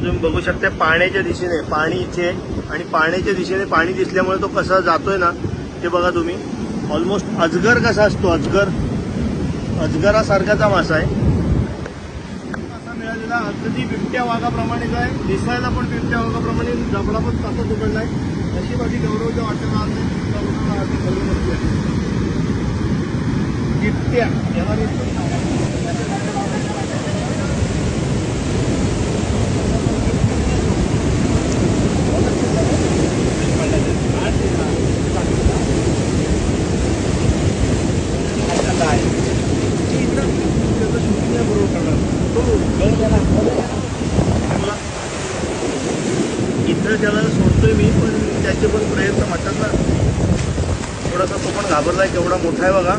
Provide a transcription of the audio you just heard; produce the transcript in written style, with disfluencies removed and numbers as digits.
तुम्ही बघू शकता पाण्याच्या दिशेने पाणी इथे आणि पाण्याच्या दिशेने पाणी दिसल्यामुळे तो कसा जातोय ना ते बघा तुम्ही. ऑलमोस्ट अजगर कसा असतो, अजगरासारखाचा मासा आहे. मासा मिळालेला अगदी बिबट्या वाघाप्रमाणेच आहे, दिसायला पण बिबट्या वाघाप्रमाणे, जबडा पण तसाच उघडलाय. अशी माझी गौरवच्या वाटेला आज बिबट्या याला इथं त्याला सोडतोय मी, पण त्याचे पण प्रयत्न म्हणतात ना. थोडासा तो पण घाबरलाय, केवढा मोठा आहे बघा.